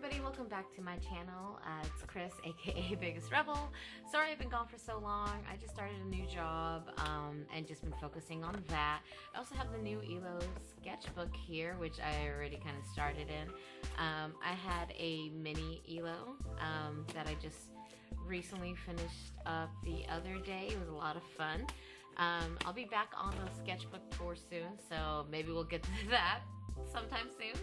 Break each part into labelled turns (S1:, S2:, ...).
S1: everybody, welcome back to my channel. It's Chris, aka Biggest Rebel. Sorry I've been gone for so long. I just started a new job and just been focusing on that. I also have the new ELO sketchbook here, which I already kind of started in. I had a mini ELO that I just recently finished up the other day. It was a lot of fun. I'll be back on the sketchbook tour soon, so maybe we'll get to that sometime soon.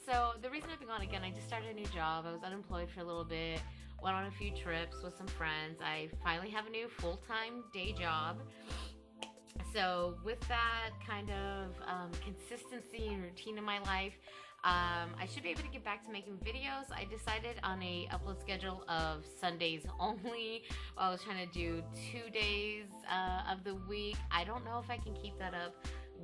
S1: So the reason I've been gone again, I just started a new job. I was unemployed for a little bit, went on a few trips with some friends. I finally have a new full-time day job. So with that kind of consistency and routine in my life, I should be able to get back to making videos. I decided on a upload schedule of Sundays only. I was trying to do 2 days of the week. I don't know if I can keep that up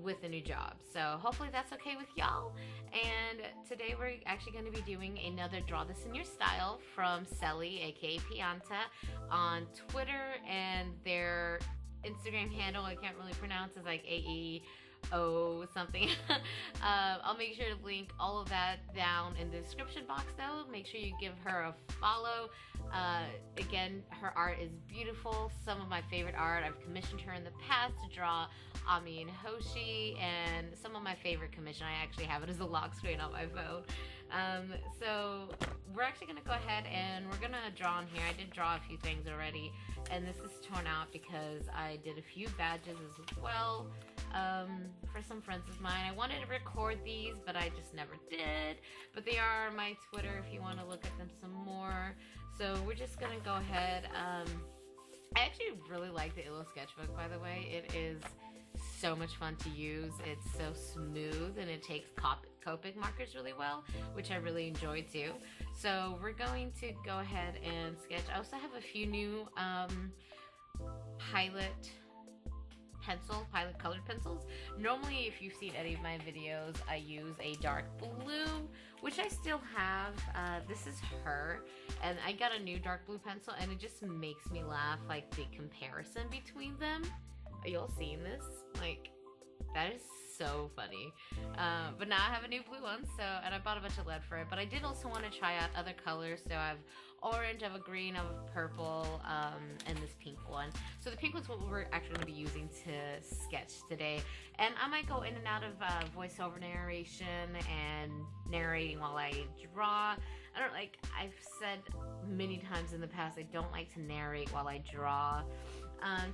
S1: with a new job, so hopefully that's okay with y'all. And today we're actually going to be doing another Draw This in Your Style from Selly, aka Pianta, on Twitter, and their Instagram handle I can't really pronounce, is like AEO something. I'll make sure to link all of that down in the description box though. Make sure you give her a follow. Again, her art is beautiful. Some of my favorite art. I've commissioned her in the past to draw Ami and Hoshi, and some of my favorite commission, I actually have it as a lock screen on my phone. So we're actually going to go ahead and we're going to draw on here. I did draw a few things already, and this is torn out because I did a few badges as well for some friends of mine. I wanted to record these, but I just never did. But they are on my Twitter if you want to look at them some more. So we're just going to go ahead. I actually really like the ELO sketchbook, by the way. It is so much fun to use. It's so smooth and it takes Copic markers really well, which I really enjoy too. So we're going to go ahead and sketch. I also have a few new pilot colored pencils. Normally, if you've seen any of my videos, I use a dark blue, which I still have. This is her, and I got a new dark blue pencil, and it just makes me laugh, like the comparison between them. Are y'all seeing this? Like, that is so funny. But now I have a new blue one, and I bought a bunch of lead for it. But I did also want to try out other colors. So I have orange, I have a green, I have a purple, and this pink one. So the pink one's what we're actually going to be using to sketch today. And I might go in and out of voiceover narration and narrating while I draw. I've said many times in the past, I don't like to narrate while I draw.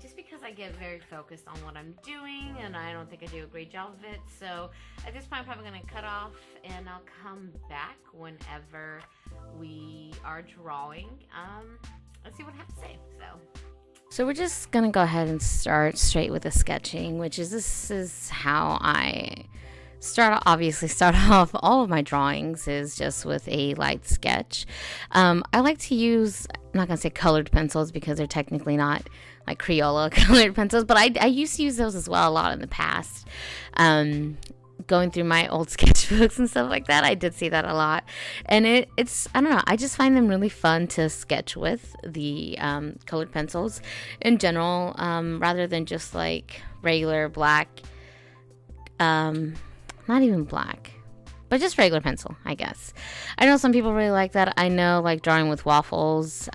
S1: Just because I get very focused on what I'm doing and I don't think I do a great job of it. So at this point I'm probably going to cut off and I'll come back whenever we are drawing. Let's see what I have to say. So we're just going to go ahead and start straight with the sketching, this is how I start off all of my drawings, is just with a light sketch. I like to use, I'm not going to say colored pencils because they're technically not like Crayola colored pencils, but I used to use those as well a lot in the past. Going through my old sketchbooks and stuff like that, I did see that a lot. And it's, I don't know, I just find them really fun to sketch with, the colored pencils in general, rather than just like regular black, not even black, but just regular pencil, I guess. I know some people really like that. I know, like drawing with waffles,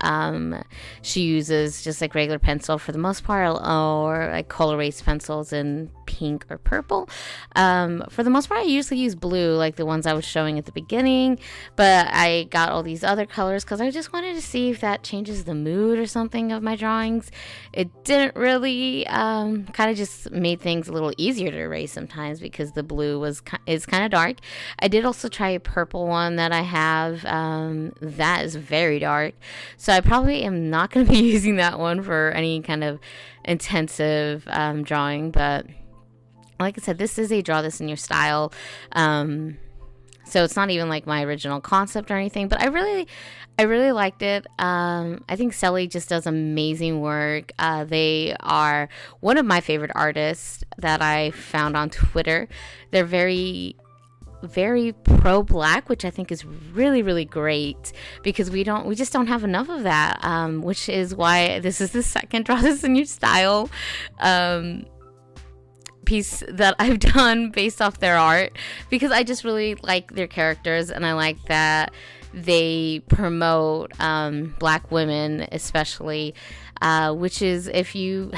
S1: she uses just like regular pencil for the most part, or like color erase pencils in pink or purple. For the most part, I usually use blue, like the ones I was showing at the beginning, but I got all these other colors because I just wanted to see if that changes the mood or something of my drawings. It didn't really, kind of just made things a little easier to erase sometimes because the blue is kind of dark. I did also try a purple one that I have, that is very dark, so I probably am not going to be using that one for any kind of intensive drawing. But like I said, this is a Draw This in Your Style, so it's not even like my original concept or anything, but I really liked it. I think Selly just does amazing work. They are one of my favorite artists that I found on Twitter. They're very pro-black, which I think is really, really great because we just don't have enough of that, which is why this is the second Draw This in Your Style piece that I've done based off their art, because I just really like their characters, and I like that they promote black women especially, which is, if you're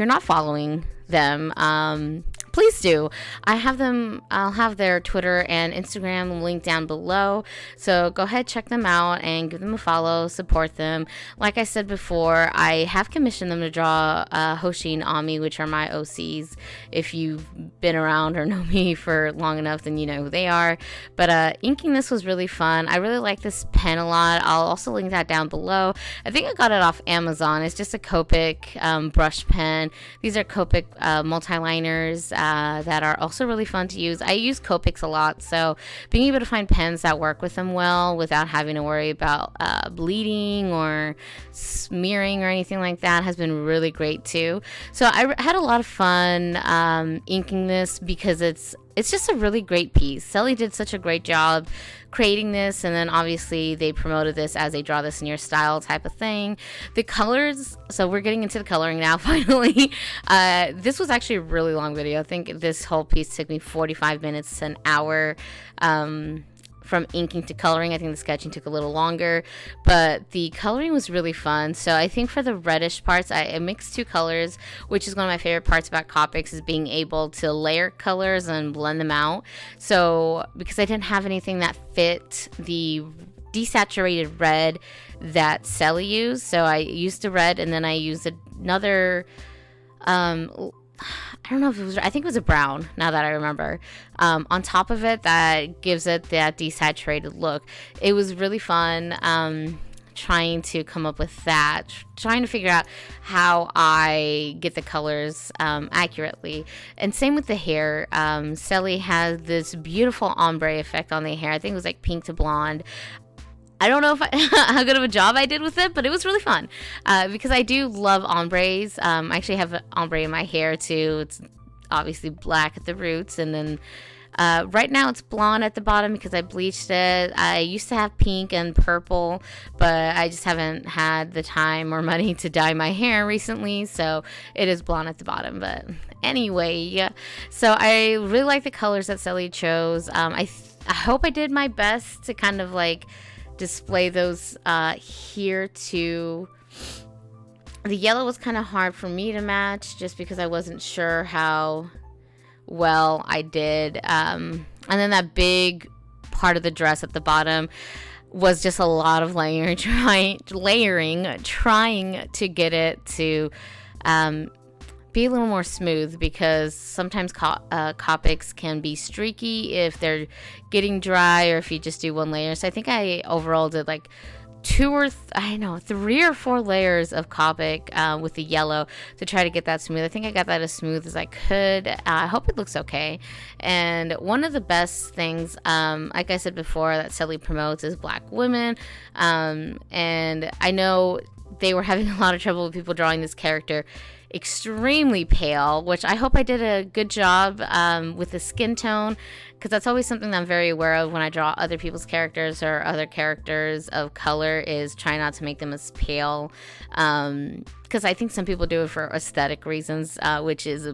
S1: not following them, please do. I'll have their Twitter and Instagram linked down below. So go ahead, check them out and give them a follow, support them. Like I said before, I have commissioned them to draw Hoshi and Ami, which are my OCs. If you've been around or know me for long enough, then you know who they are. But inking this was really fun. I really like this pen a lot. I'll also link that down below. I think I got it off Amazon. It's just a Copic brush pen. These are Copic multi-liners that are also really fun to use. I use Copics a lot, so being able to find pens that work with them well without having to worry about bleeding or smearing or anything like that has been really great too. So I had a lot of fun inking this, because it's just a really great piece. Selly did such a great job creating this, and then obviously they promoted this as a draw this in your style type of thing. The colors, so we're getting into the coloring now finally. This was actually a really long video. I think this whole piece took me 45 minutes to an hour from inking to coloring. I think the sketching took a little longer, but the coloring was really fun. So I think for the reddish parts, I mixed two colors, which is one of my favorite parts about Copics, is being able to layer colors and blend them out. So because I didn't have anything that fit the desaturated red that Selly used, so I used the red, and then I used another I don't know if it was, I think it was a brown, now that I remember, on top of it, that gives it that desaturated look. It was really fun trying to come up with that, trying to figure out how I get the colors accurately. And same with the hair. Selly has this beautiful ombre effect on the hair. I think it was like pink to blonde. I don't know if how good of a job I did with it, but it was really fun because I do love ombres. I actually have an ombre in my hair too. It's obviously black at the roots, and then right now it's blonde at the bottom because I bleached it. I used to have pink and purple, but I just haven't had the time or money to dye my hair recently, so it is blonde at the bottom. But anyway, yeah. So I really like the colors that Selly chose. I hope I did my best to kind of like display those here too. The yellow was kind of hard for me to match just because I wasn't sure how well I did, and then that big part of the dress at the bottom was just a lot of layering, trying to get it to be a little more smooth, because sometimes Copics can be streaky if they're getting dry or if you just do one layer. So I think I overall did like 3 or 4 layers of Copic with the yellow to try to get that smooth. I think I got that as smooth as I could. I hope it looks okay. And one of the best things, like I said before, that Selly promotes is black women. And I know they were having a lot of trouble with people drawing this character extremely pale, which I hope I did a good job with the skin tone, because that's always something that I'm very aware of when I draw other people's characters or other characters of color, is try not to make them as pale, because I think some people do it for aesthetic reasons, which is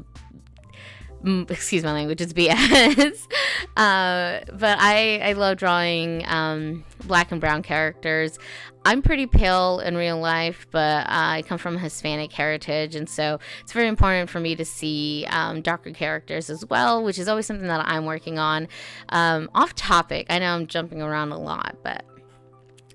S1: excuse my language, it's BS. But I love drawing black and brown characters. I'm pretty pale in real life, but I come from Hispanic heritage, and so it's very important for me to see darker characters as well, which is always something that I'm working on. Off topic, I know I'm jumping around a lot, but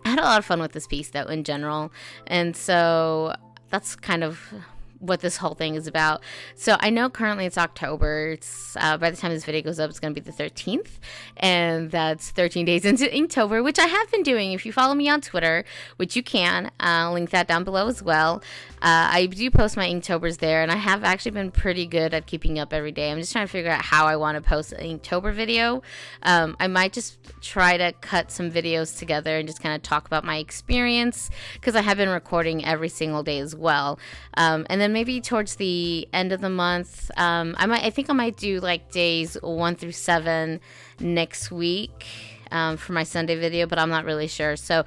S1: I had a lot of fun with this piece though in general, and so that's kind of what this whole thing is about. So I know currently it's October. It's by the time this video goes up, it's going to be the 13th, and that's 13 days into Inktober, which I have been doing. If you follow me on Twitter, which you can, I'll link that down below as well. I do post my Inktobers there, and I have actually been pretty good at keeping up every day. I'm just trying to figure out how I want to post an Inktober video. I might just try to cut some videos together and just kind of talk about my experience, because I have been recording every single day as well. And then maybe towards the end of the month, I think I might do like days 1 through 7 next week for my Sunday video, but I'm not really sure. So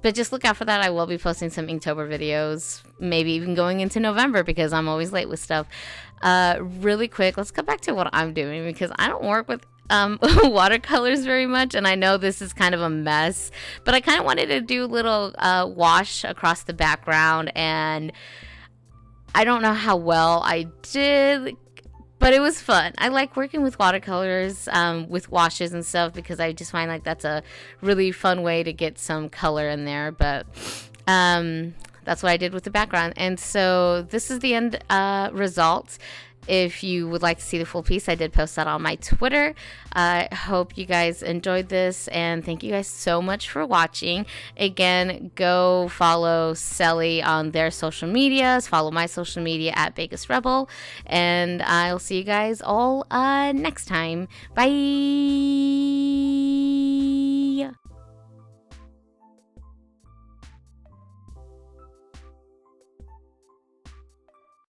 S1: But just look out for that. I will be posting some Inktober videos, maybe even going into November because I'm always late with stuff. Really quick, let's go back to what I'm doing because I don't work with watercolors very much, and I know this is kind of a mess, but I kind of wanted to do a little wash across the background, and I don't know how well I did, but it was fun. I like working with watercolors, with washes and stuff, because I just find like that's a really fun way to get some color in there. But that's what I did with the background. And so this is the end result. If you would like to see the full piece, I did post that on my Twitter. I hope you guys enjoyed this, and thank you guys so much for watching. Again, go follow Selly on their social medias. Follow my social media at Biggest Rebel, and I'll see you guys all next time. Bye!